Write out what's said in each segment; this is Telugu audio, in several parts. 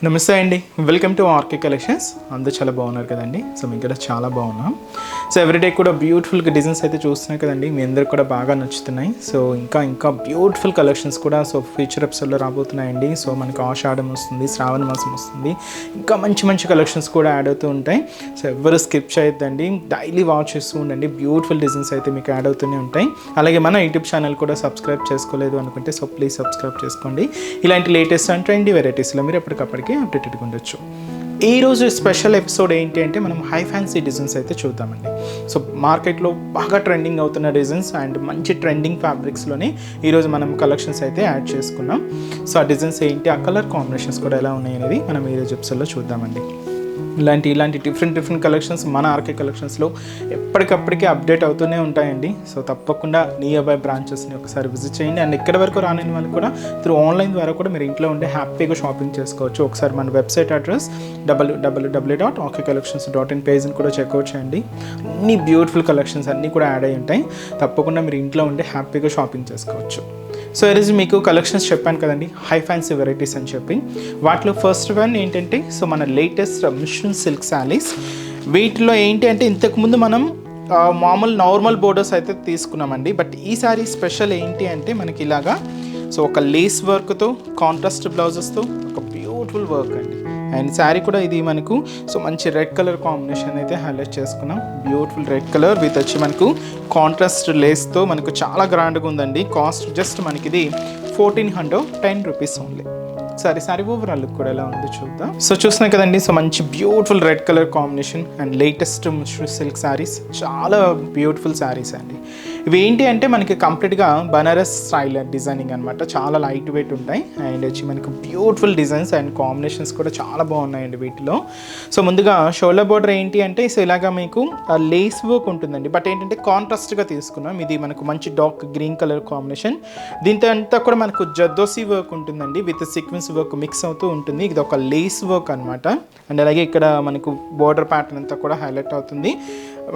నమస్తే అండి, వెల్కమ్ టు ఆర్కే కలెక్షన్స్. అందరూ చాలా బాగున్నారు కదండి. సో మేము కూడా చాలా బాగున్నాం. సో ఎవ్రీడే కూడా బ్యూటిఫుల్గా డిజైన్స్ అయితే చూస్తున్నాయి కదండి. మీ అందరికి కూడా బాగా నచ్చుతున్నాయి. సో ఇంకా బ్యూటిఫుల్ కలెక్షన్స్ కూడా సో ఫ్యూచర్ ఎపిసోడ్లో రాబోతున్నాయండి. సో మనకు ఆషాఢం వస్తుంది, శ్రావణ మాసం వస్తుంది, ఇంకా మంచి కలెక్షన్స్ కూడా యాడ్ అవుతూ ఉంటాయి. సో ఎవరు స్కిప్ చేయొద్దండి, డైలీ వాచ్ చేస్తూ ఉండండి. బ్యూటిఫుల్ డిజైన్స్ అయితే మీకు యాడ్ అవుతూనే ఉంటాయి. అలాగే మన యూట్యూబ్ ఛానల్ కూడా సబ్స్క్రైబ్ చేసుకోలేదు అనుకుంటే సో ప్లీజ్ సబ్స్క్రైబ్ చేసుకోండి. ఇలాంటి లేటెస్ట్ అండ్ ట్రెండీ వెరైటీస్లో మీరు ఎప్పటికప్పటికి అప్డేటెడ్గా ఉండొచ్చు. ఈరోజు స్పెషల్ ఎపిసోడ్ ఏంటి అంటే మనం హై ఫ్యాన్సీ డిజైన్స్ అయితే చూద్దామండి. సో మార్కెట్లో బాగా ట్రెండింగ్ అవుతున్న డిజైన్స్ అండ్ మంచి ట్రెండింగ్ ఫ్యాబ్రిక్స్లోనే ఈరోజు మనం కలెక్షన్స్ అయితే యాడ్ చేసుకున్నాం. సో ఆ డిజైన్స్ ఏంటి, ఆ కలర్ కాంబినేషన్స్ కూడా ఎలా ఉన్నాయి అనేది మనం ఈరోజు ఎపిసోడ్లో చూద్దామండి. ఇలాంటి డిఫరెంట్ కలెక్షన్స్ మన ఆర్కే కలెక్షన్స్లో ఎప్పటికప్పటికీ అప్డేట్ అవుతూనే ఉంటాయండి. సో తప్పకుండా నియర్ బై బ్రాంచెస్ని ఒకసారి విజిట్ చేయండి. అండ్ ఎక్కడి వరకు రాని వాళ్ళు కూడా త్రూ ఆన్లైన్ ద్వారా కూడా మీరు ఇంట్లో ఉండే హ్యాపీగా షాపింగ్ చేసుకోవచ్చు. ఒకసారి మన వెబ్సైట్ అడ్రస్ www.okcollections.in పేజ్ని కూడా చెక్అవుట్ చేయండి. అన్ని బ్యూటిఫుల్ కలెక్షన్స్ అన్నీ కూడా యాడ్ అయి ఉంటాయి. తప్పకుండా మీరు ఇంట్లో ఉండే హ్యాపీగా షాపింగ్ చేసుకోవచ్చు. సో ఈరోజు మీకు కలెక్షన్స్ చెప్పాను కదండి, హై ఫ్యాన్సీ వెరైటీస్ అని చెప్పి. వాటిలో ఫస్ట్ వన్ ఏంటంటే సో మన లేటెస్ట్ మిషన్ సిల్క్ శారీస్. వీటిలో ఏంటి అంటే ఇంతకుముందు మనం మామూలు నార్మల్ బోర్డర్స్ అయితే తీసుకున్నామండి. బట్ ఈ శారీ స్పెషల్ ఏంటి అంటే మనకి ఇలాగా సో ఒక లేస్ వర్క్తో కాంట్రాస్ట్ బ్లౌజెస్తో ఒక బ్యూటిఫుల్ వర్క్ అండి. అండ్ శారీ కూడా ఇది మనకు సో మంచి రెడ్ కలర్ కాంబినేషన్ అయితే హైలైట్ చేసుకున్నాం. బ్యూటిఫుల్ రెడ్ కలర్ విత్ వచ్చి మనకు కాంట్రాస్ట్ లేస్తో మనకు చాలా గ్రాండ్గా ఉందండి. కాస్ట్ జస్ట్ మనకి ఇది 1410 rupees only. Sorry overall look కూడా ఎలా ఉంది చూద్దాం. సో చూస్తున్నాయి కదండి, సో మంచి beautiful red colour combination and latest silk saris, చాలా బ్యూటిఫుల్ శారీస్ అండి. ఇవి ఏంటి అంటే మనకి కంప్లీట్గా బనారస్ స్టైల్ డిజైనింగ్ అనమాట. చాలా లైట్ వెయిట్ ఉంటాయి అండ్ వచ్చి మనకు బ్యూటిఫుల్ డిజైన్స్ అండ్ కాంబినేషన్స్ కూడా చాలా బాగున్నాయండి వీటిలో. సో ముందుగా షోల్డర్ బోర్డర్ ఏంటి అంటే సో ఇలాగా మీకు లేస్ వర్క్ ఉంటుందండి. బట్ ఏంటంటే కాంట్రాస్ట్గా తీసుకున్నాం. ఇది మనకు మంచి డార్క్ గ్రీన్ కలర్ కాంబినేషన్. దీంతో అంతా కూడా మనకు జర్దోసి వర్క్ ఉంటుందండి విత్ సీక్వెన్స్ వర్క్ మిక్స్ అవుతూ ఉంటుంది. ఇది ఒక లేస్ వర్క్ అనమాట. అండ్ అలాగే ఇక్కడ మనకు బోర్డర్ ప్యాటర్న్ అంతా కూడా హైలైట్ అవుతుంది.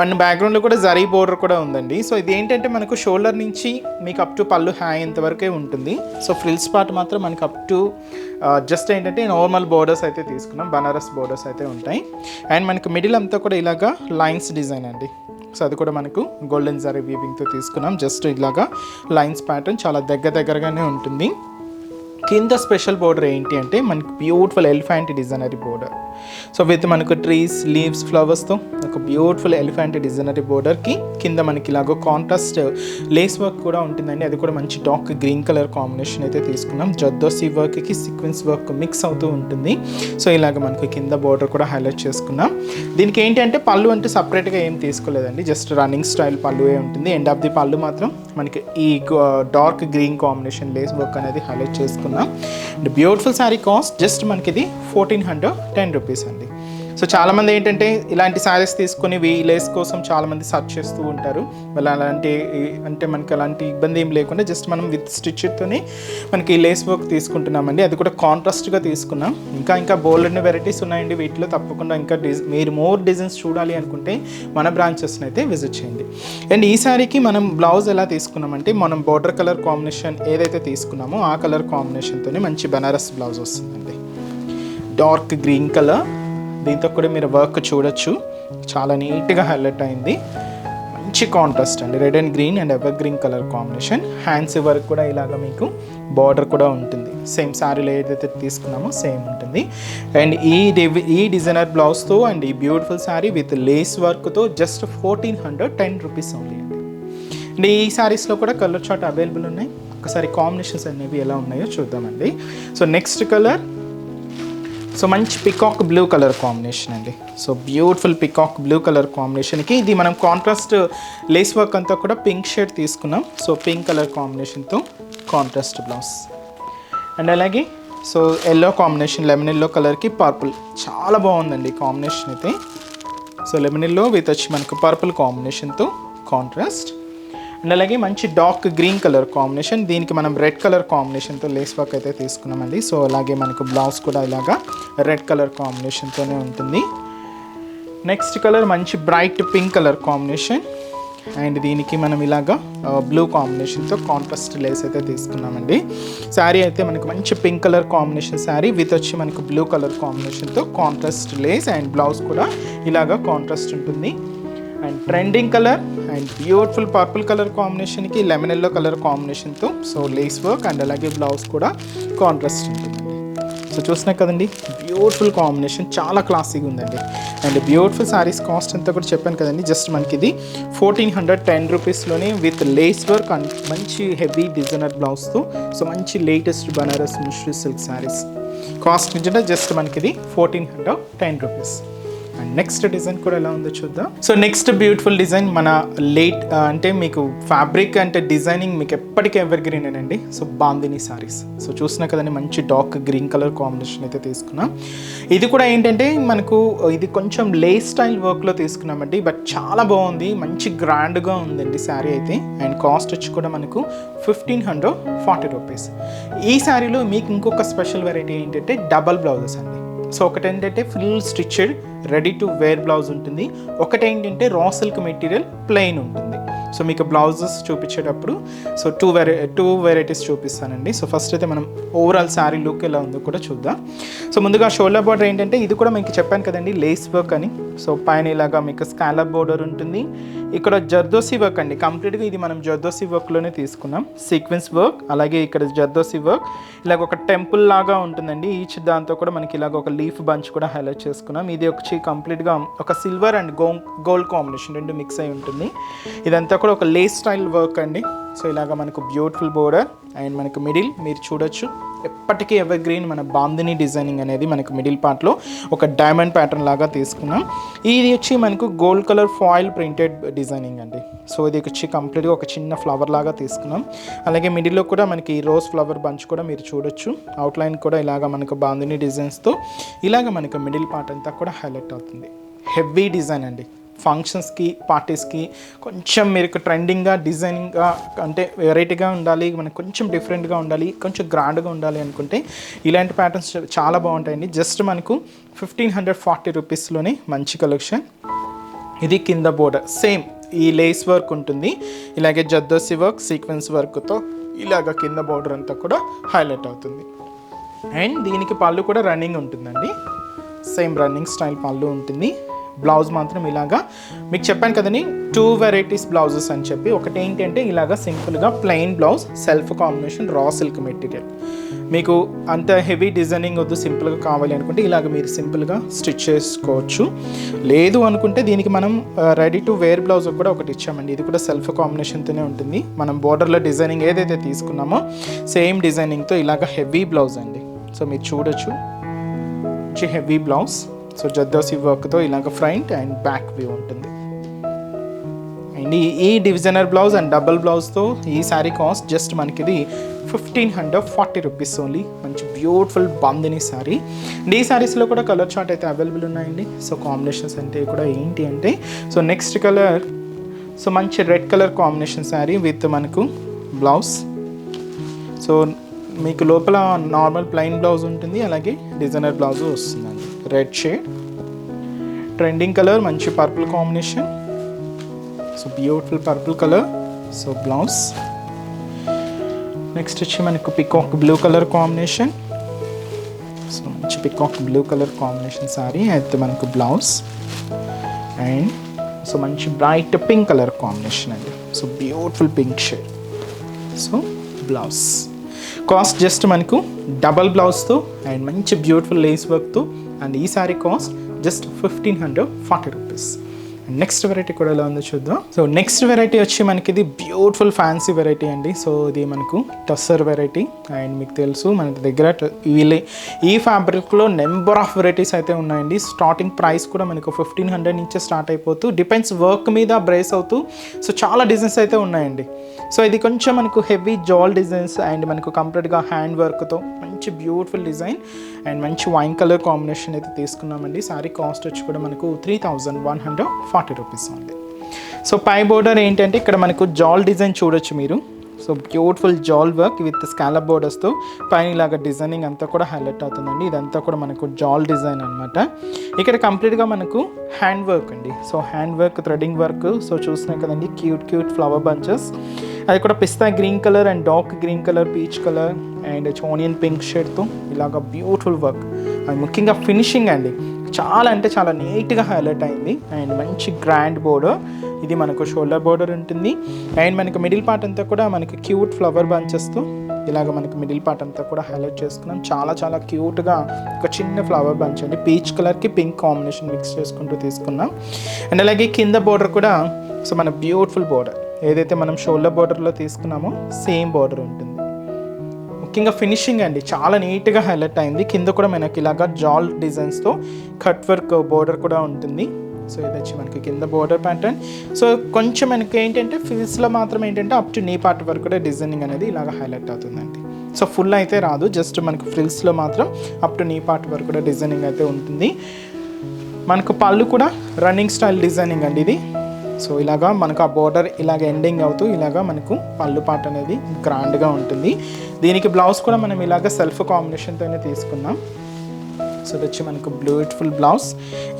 అండ్ బ్యాక్గ్రౌండ్లో కూడా జరీ బోర్డర్ కూడా ఉందండి. సో ఇది ఏంటంటే మనకు షోల్డర్ నుంచి మీకు అప్ టు పళ్ళు హ్యాంగ్ ఇంతవరకే ఉంటుంది. సో ఫ్రిల్స్ పార్ట్ మాత్రం మనకు అప్ టు జస్ట్ ఏంటంటే నార్మల్ బోర్డర్స్ అయితే తీసుకున్నాం, బనారస్ బోర్డర్స్ అయితే ఉంటాయి. అండ్ మనకు మిడిల్ అంతా కూడా ఇలాగా లైన్స్ డిజైన్ అండి. సో అది కూడా మనకు గోల్డెన్ జరీ వీవింగ్తో తీసుకున్నాం. జస్ట్ ఇలాగా లైన్స్ ప్యాటర్న్ చాలా దగ్గరగానే ఉంటుంది. కింద స్పెషల్ బోర్డర్ ఏంటి అంటే మనకి beautiful elephant designery border. So with మనకు ట్రీస్, లీవ్స్, ఫ్లవర్స్తో ఒక బ్యూటిఫుల్ ఎలిఫెంట్ డిజైనరీ బోర్డర్కి కింద మనకి ఇలాగో కాంట్రాస్ట్ లేస్ వర్క్ కూడా ఉంటుందండి. అది కూడా మంచి డార్క్ గ్రీన్ కలర్ కాంబినేషన్ అయితే తీసుకున్నాం. జర్దోసి వర్క్కి సీక్వెన్స్ వర్క్ మిక్స్ అవుతూ ఉంటుంది. సో ఇలాగ మనకి కింద బోర్డర్ కూడా హైలైట్ చేసుకున్నాం. దీనికి ఏంటి అంటే పళ్ళు అంటే సపరేట్గా ఏం తీసుకోలేదండి, జస్ట్ రన్నింగ్ స్టైల్ పళ్ళువే ఉంటుంది. ఎండ్ ఆఫ్ ది పళ్ళు మాత్రం మనకి ఈ dark green combination lace work అనేది హైలైట్ చేసుకున్నాం. And beautiful sari cost just మనకి ఇది 1410 రూపీస్ అండి. సో చాలామంది ఏంటంటే ఇలాంటి శారీస్ తీసుకొని ఈ లేస్ కోసం చాలామంది సర్చ్ చేస్తూ ఉంటారు. వాళ్ళు మనకి అలాంటి ఇబ్బంది ఏం లేకుండా జస్ట్ మనం విత్ స్టిచ్తోనే మనకి ఈ లేస్ వర్క్ తీసుకుంటున్నామండి. అది కూడా కాంట్రాస్ట్గా తీసుకున్నాం. ఇంకా బోల్డ్ వెరైటీస్ ఉన్నాయండి వీటిలో. తప్పకుండా ఇంకా మీరు మోర్ డిజైన్స్ చూడాలి అనుకుంటే మన బ్రాంచెస్ని అయితే విజిట్ చేయండి. అండ్ ఈ శారీకి మనం బ్లౌజ్ ఎలా తీసుకున్నామంటే మనం బోర్డర్ కలర్ కాంబినేషన్ ఏదైతే తీసుకున్నామో ఆ కలర్ కాంబినేషన్తోనే మంచి బనారస్ బ్లౌజ్ వస్తుందండి. డార్క్ గ్రీన్ కలర్, దీంతో కూడా మీరు వర్క్ చూడొచ్చు, చాలా నీట్గా హైలైట్ అయింది. మంచి కాంట్రాస్ట్ అండి, red and green and ever green colour combination. Hands work కూడా ఇలాగ మీకు బార్డర్ కూడా ఉంటుంది. సేమ్ శారీలో ఏదైతే తీసుకున్నామో సేమ్ ఉంటుంది. అండ్ ఈ డిజైనర్ బ్లౌజ్తో అండ్ ఈ బ్యూటిఫుల్ శారీ విత్ లేస్ వర్క్తో జస్ట్ 1410 రూపీస్ ఓన్లీ అండి. అండ్ ఈ శారీస్లో కూడా కలర్ చార్ట్ అవైలబుల్ ఉన్నాయి. ఒకసారి కాంబినేషన్స్ అనేవి ఎలా ఉన్నాయో చూద్దామండి. సో నెక్స్ట్ కలర్ సో మంచి పికాక్ బ్లూ కలర్ కాంబినేషన్ అండి. So beautiful peacock blue colour కాంబినేషన్కి ఇది మనం కాంట్రాస్ట్ లేస్ వర్క్ అంతా కూడా పింక్ షేడ్ తీసుకున్నాం. సో పింక్ కలర్ కాంబినేషన్తో కాంట్రాస్ట్ బ్లౌజ్. అండ్ అలాగే so yellow combination, lemon yellow కలర్కి పర్పుల్, చాలా బాగుందండి కాంబినేషన్ అయితే. సో లెమన్ ఎల్లో విత్ వచ్చి మనకు పర్పుల్ కాంబినేషన్తో కాంట్రాస్ట్. అండ్ అలాగే మంచి డార్క్ గ్రీన్ కలర్ కాంబినేషన్, దీనికి మనం రెడ్ కలర్ కాంబినేషన్తో లేస్ వర్క్ అయితే తీసుకున్నామండి. సో అలాగే మనకు బ్లౌజ్ కూడా ఇలాగా రెడ్ కలర్ కాంబినేషన్తోనే ఉంటుంది. నెక్స్ట్ కలర్ మంచి bright pink colour combination. And దీనికి మనం ఇలాగా బ్లూ కాంబినేషన్తో కాంట్రాస్ట్ లేస్ అయితే తీసుకున్నామండి. శారీ అయితే మనకు మంచి pink colour combination sari with వచ్చి మనకు బ్లూ కలర్ కాంబినేషన్తో కాంట్రాస్ట్ లేస్ అండ్ బ్లౌజ్ కూడా ఇలాగా కాంట్రాస్ట్ ఉంటుంది. And trending colour and beautiful purple colour కాంబినేషన్కి లెమన్ ఎల్లో కలర్ కాంబినేషన్తో సో లేస్ వర్క్ అండ్ అలాగే బ్లౌజ్ కూడా కాంట్రాస్ట్ ఉంటుందండి. సో చూసినా కదండి, బ్యూటిఫుల్ కాంబినేషన్, చాలా క్లాసీగా ఉందండి. అండ్ బ్యూటిఫుల్ శారీస్ కాస్ట్ అంతా కూడా చెప్పాను కదండి, జస్ట్ మనకి ఇది 1410 రూపీస్లోనే విత్ లేస్ వర్క్ అండ్ మంచి హెవీ డిజైనర్ బ్లౌజ్తో సో మంచి latest Banaras Misri silk saris cost నిజంగా జస్ట్ మనకి ఇది 1410 రూపీస్. అండ్ నెక్స్ట్ డిజైన్ కూడా ఎలా ఉందో చూద్దాం. సో నెక్స్ట్ బ్యూటిఫుల్ డిజైన్ మన లేట్ అంటే మీకు ఫ్యాబ్రిక్ అంటే డిజైనింగ్ మీకు ఎప్పటికీ ఎవర్ గ్రీన్ అండి. సో బాందిని సారీస్, సో చూసినా కదండి మంచి డార్క్ గ్రీన్ కలర్ కాంబినేషన్ అయితే తీసుకున్నాం. ఇది కూడా ఏంటంటే మనకు ఇది కొంచెం లేస్ స్టైల్ వర్క్లో తీసుకున్నామండి, బట్ చాలా బాగుంది, మంచి గ్రాండ్గా ఉందండి శారీ అయితే. అండ్ కాస్ట్ వచ్చి కూడా మనకు 1540 రూపీస్. ఈ శారీలో మీకు ఇంకొక స్పెషల్ వెరైటీ ఏంటంటే డబల్ బ్లౌజెస్ అండి. సో ఒకటి ఏంటంటే full stitched ready to wear blouse ఉంటుంది, ఒకటి ఏంటంటే రా సిల్క్ మెటీరియల్ ప్లెయిన్ ఉంటుంది. సో మీకు బ్లౌజెస్ చూపించేటప్పుడు సో టూ వెరైటీస్ చూపిస్తానండి. సో ఫస్ట్ అయితే మనం ఓవరాల్ శారీ లుక్ ఎలా ఉందో కూడా చూద్దాం. సో ముందుగా షోల్డర్ బార్డర్ ఏంటంటే ఇది కూడా మీకు చెప్పాను కదండి లేస్ వర్క్ అని. సో పైన ఇలాగా మీకు స్కాలప్ బోర్డర్ ఉంటుంది, ఇక్కడ జర్దోసి వర్క్ అండి, కంప్లీట్గా ఇది మనం జర్దోసి వర్క్లోనే తీసుకున్నాం. సీక్వెన్స్ వర్క్, అలాగే ఇక్కడ జర్దోసి వర్క్, ఇలాగ ఒక టెంపుల్ లాగా ఉంటుందండి. ఈచ్ దాంతో కూడా మనకి ఇలాగ ఒక లీఫ్ బంచ్ కూడా హైలైట్ చేసుకున్నాం. ఇది వచ్చి కంప్లీట్గా ఒక సిల్వర్ అండ్ గోల్డ్ కాంబినేషన్ రెండు మిక్స్ అయి ఉంటుంది. ఇదంతా కూడా ఒక లేస్ స్టైల్ వర్క్ అండి. సో ఇలాగ మనకు బ్యూటిఫుల్ బోర్డర్ అండ్ మనకు మిడిల్ మీరు చూడొచ్చు ఎప్పటికీ ఎవర్ గ్రీన్ మన బాందిని డిజైనింగ్ అనేది మనకు మిడిల్ పార్ట్లో ఒక డైమండ్ ప్యాటర్న్ లాగా తీసుకున్నాం. ఇది వచ్చి మనకు gold colour foil printed designing అండి. సో ఇది వచ్చి కంప్లీట్గా ఒక చిన్న ఫ్లవర్ లాగా తీసుకున్నాం. అలాగే మిడిల్లో కూడా మనకి రోజ్ ఫ్లవర్ బంచ్ కూడా మీరు చూడొచ్చు. అవుట్లైన్ కూడా ఇలాగ మనకు బాందిని డిజైన్స్తో ఇలాగ మనకు మిడిల్ పార్ట్ అంతా కూడా హైలైట్ అవుతుంది. హెవీ డిజైన్ అండి, ఫంక్షన్స్కి పార్టీస్కి కొంచెం మీరు ట్రెండింగ్గా డిజైనింగ్గా అంటే వెరైటీగా ఉండాలి, మనకు కొంచెం డిఫరెంట్గా ఉండాలి, కొంచెం గ్రాండ్గా ఉండాలి అనుకుంటే ఇలాంటి ప్యాటర్న్స్ చాలా బాగుంటాయండి. జస్ట్ మనకు 1540 రూపీస్లోనే మంచి కలెక్షన్. ఇది కింద బోర్డర్ సేమ్ ఈ లేస్ వర్క్ ఉంటుంది, ఇలాగే జద్దోసి వర్క్ సీక్వెన్స్ వర్క్తో ఇలాగ కింద బోర్డర్ అంతా కూడా హైలైట్ అవుతుంది. అండ్ దీనికి పళ్ళు కూడా రన్నింగ్ ఉంటుందండి, సేమ్ రన్నింగ్ స్టైల్ పళ్ళు ఉంటుంది. బ్లౌజ్ మాత్రం ఇలాగా మీకు చెప్పాను కదండి 2 వెరైటీస్ బ్లౌజెస్ అని చెప్పి. ఒకటి ఏంటంటే ఇలాగా సింపుల్గా ప్లెయిన్ బ్లౌజ్ సెల్ఫ్ కాంబినేషన్ రా సిల్క్ మెటీరియల్, మీకు అంత హెవీ డిజైనింగ్ వద్దు సింపుల్గా కావాలి అనుకుంటే ఇలాగ మీరు సింపుల్గా స్టిచ్ చేసుకోవచ్చు. లేదు అనుకుంటే దీనికి మనం రెడీ టు వేర్ బ్లౌజ్ కూడా ఒకటి ఇచ్చామండి. ఇది కూడా సెల్ఫ్ కాంబినేషన్తోనే ఉంటుంది. మనం బోర్డర్లో డిజైనింగ్ ఏదైతే తీసుకున్నామో సేమ్ డిజైనింగ్తో ఇలాగ హెవీ బ్లౌజ్ అండి. సో మీరు చూడొచ్చు హెవీ బ్లౌజ్. సో జద్దోసి వర్క్తో ఇలాగ ఫ్రంట్ అండ్ బ్యాక్ వ్యూ ఉంటుంది. అండ్ ఈ డిజైనర్ బ్లౌజ్ అండ్ డబుల్ బ్లౌజ్తో ఈ శారీ కాస్ట్ జస్ట్ మనకి ఇది 1540 రూపీస్ ఓన్లీ. మంచి బ్యూటిఫుల్ బాందిని శారీ. అండ్ ఈ శారీస్లో కూడా కలర్ చార్ట్ అయితే అవైలబుల్ ఉన్నాయండి. సో కాంబినేషన్స్ అంటే కూడా ఏంటి అంటే సో నెక్స్ట్ కలర్ సో మంచి red colour combination sari with మనకు బ్లౌజ్. సో మీకు లోపల నార్మల్ ప్లెయిన్ బ్లౌజ్ ఉంటుంది, అలాగే డిజైనర్ బ్లౌజ్ వస్తుందండి. రెడ్ షేడ్, ట్రెండింగ్ కలర్, మంచి purple combination. So beautiful purple colour. So blouse next వచ్చి మనకు peacock blue colour combination. So మంచి peacock blue colour combination sari అయితే మనకు బ్లౌజ్. అండ్ సో మంచి బ్రైట్ పింక్ కలర్ కాంబినేషన్ అండి. So beautiful pink shade. So blouse cost just మనకు డబల్ బ్లౌజ్తో అండ్ మంచి బ్యూటిఫుల్ లేస్ వర్క్తో. అండ్ ఈ sari cost just 1540 rupees. Next variety కూడా ఎలా ఉందో చూద్దాం. సో నెక్స్ట్ వెరైటీ వచ్చి మనకి ఇది బ్యూటిఫుల్ ఫ్యాన్సీ వెరైటీ అండి. సో ఇది మనకు టస్సర్ వెరైటీ. అండ్ మీకు తెలుసు మన దగ్గర ఈ ఫ్యాబ్రిక్లో నెంబర్ ఆఫ్ వెరైటీస్ అయితే ఉన్నాయండి. స్టార్టింగ్ ప్రైస్ కూడా మనకు 1500 నుంచే స్టార్ట్ అయిపోతూ డిపెండ్స్ వర్క్ మీద బ్రేస్ అవుతూ సో చాలా డిజైన్స్ అయితే ఉన్నాయండి. సో ఇది కొంచెం మనకు హెవీ జాల్ డిజైన్స్ అండ్ మనకు కంప్లీట్గా హ్యాండ్ వర్క్తో మంచి బ్యూటిఫుల్ డిజైన్ అండ్ మంచి వైన్ కలర్ కాంబినేషన్ అయితే తీసుకున్నామండి. శారీ కాస్ట్ వచ్చి కూడా మనకు 3140 రూపీస్ ఉంది. సో పై బోర్డర్ ఏంటంటే ఇక్కడ మనకు జాల్ డిజైన్ చూడొచ్చు మీరు. సో బ్యూటిఫుల్ జాల్ వర్క్ విత్ స్కాలప్ బోర్డర్స్తో పైన ఇలాగ డిజైనింగ్ అంతా కూడా హైలైట్ అవుతుందండి. ఇదంతా కూడా మనకు జాల్ డిజైన్ అనమాట. ఇక్కడ కంప్లీట్గా మనకు హ్యాండ్ వర్క్ అండి. So hand work, threading work. So చూస్తున్నాం కదండి, క్యూట్ ఫ్లవర్ బంచెస్. అది కూడా pista green colour and dark green colour, peach colour and onion pink షేడ్తో ఇలాగ బ్యూటిఫుల్ వర్క్. అది ముఖ్యంగా ఫినిషింగ్ అండి, చాలా అంటే చాలా నీట్గా హైలైట్ అయింది. అండ్ మంచి గ్రాండ్ బోర్డర్. ఇది మనకు షోల్డర్ బోర్డర్ ఉంటుంది. అండ్ మనకు మిడిల్ పార్ట్ అంతా కూడా మనకి క్యూట్ ఫ్లవర్ బంచెస్తో ఇలాగ మనకు మిడిల్ పార్ట్ అంతా కూడా హైలైట్ చేసుకున్నాం. చాలా క్యూట్గా ఒక చిన్న ఫ్లవర్ బంచ్ అండి, పీచ్ కలర్కి పింక్ కాంబినేషన్ మిక్స్ చేసుకుంటూ తీసుకున్నాం. అండ్ అలాగే కింద బోర్డర్ కూడా సో మన బ్యూటిఫుల్ బోర్డర్ ఏదైతే మనం షోల్డర్ బోర్డర్లో తీసుకున్నామో సేమ్ బోర్డర్ ఉంటుంది. ముఖ్యంగా ఫినిషింగ్ అండి చాలా నీట్గా హైలైట్ అయింది. కింద కూడా మనకి ఇలాగా జాల్ డిజైన్స్తో కట్ వర్క్ బోర్డర్ కూడా ఉంటుంది. సో ఇది వచ్చి మనకి కింద బోర్డర్ ప్యాటర్న్. సో కొంచెం మనకి ఏంటంటే ఫిల్స్లో మాత్రం ఏంటంటే అప్ టు నీ పార్ట్ వరకు కూడా డిజైనింగ్ అనేది ఇలాగ హైలైట్ అవుతుందండి. సో ఫుల్ అయితే రాదు, జస్ట్ మనకు ఫ్రిల్స్లో మాత్రం అప్ టు నీ పార్ట్ వరకు కూడా డిజైనింగ్ అయితే ఉంటుంది. మనకు పళ్ళు కూడా రన్నింగ్ స్టైల్ డిజైనింగ్ అండి ఇది. సో ఇలాగా మనకు ఆ బోర్డర్ ఇలాగ ఎండింగ్ అవుతూ ఇలాగా మనకు పళ్ళు పార్ట్ అనేది గ్రాండ్గా ఉంటుంది. దీనికి బ్లౌజ్ కూడా మనం ఇలాగ సెల్ఫ్ కాంబినేషన్తోనే తీసుకున్నాం. సో ఇది వచ్చి మనకు బ్యూటిఫుల్ బ్లౌజ్.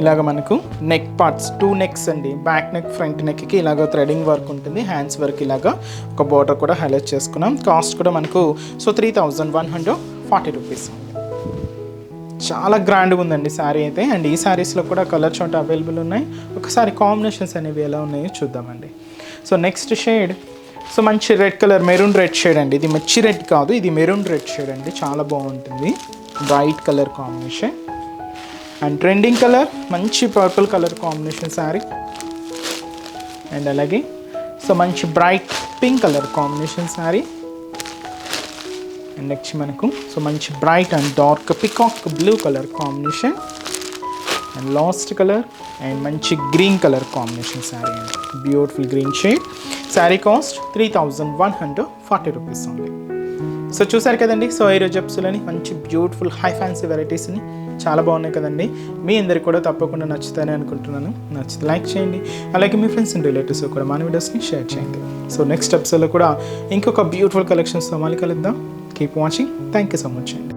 ఇలాగ మనకు నెక్ పార్ట్స్ 2 నెక్స్ అండి, బ్యాక్ నెక్ ఫ్రంట్ నెక్కి ఇలాగ థ్రెడింగ్ వర్క్ ఉంటుంది. హ్యాండ్స్ వర్క్ ఇలాగా ఒక బోర్డర్ కూడా హైలైట్ చేసుకున్నాం. కాస్ట్ కూడా మనకు సో 3140 రూపీస్. చాలా గ్రాండ్గా ఉందండి శారీ అయితే. అండ్ ఈ శారీస్లో కూడా కలర్ చోట అవైలబుల్ ఉన్నాయి. ఒకసారి కాంబినేషన్స్ అనేవి ఎలా ఉన్నాయో చూద్దామండి. సో నెక్స్ట్ షేడ్ సో మంచి red colour, maroon red shade అండి. ఇది మిర్చి రెడ్ కాదు, ఇది మెరూన్ రెడ్ షేడ్ అండి. చాలా బాగుంటుంది, bright colour combination. And trending colour మంచి purple colour combination sari. And అలాగే సో మంచి bright pink colour combination sari. And next మనకు సో మంచి bright and dark peacock blue colour combination. And last colour and మంచి గ్రీన్ కలర్ కాంబినేషన్ శారీ అండి, beautiful green shade. Sari cost 3140 rupees only. So చూసారు కదండి, సో ఈరోజు ఎపిసోడ్లోని మంచి బ్యూటిఫుల్ హై ఫ్యాన్సీ వెరైటీస్ని చాలా బాగున్నాయి కదండి. మీ అందరికి కూడా తప్పకుండా నచ్చుతాయని అనుకుంటున్నాను. నచ్చితే లైక్ చేయండి, అలాగే మీ ఫ్రెండ్స్ అండ్ రిలేటివ్స్ కూడా మన వీడియోస్ని షేర్ చేయండి. సో నెక్స్ట్ ఎపిసోడ్లో కూడా ఇంకొక బ్యూటిఫుల్ కలెక్షన్స్తో మళ్ళీ కలుద్దాం. Keep watching. Thank you so much అండి.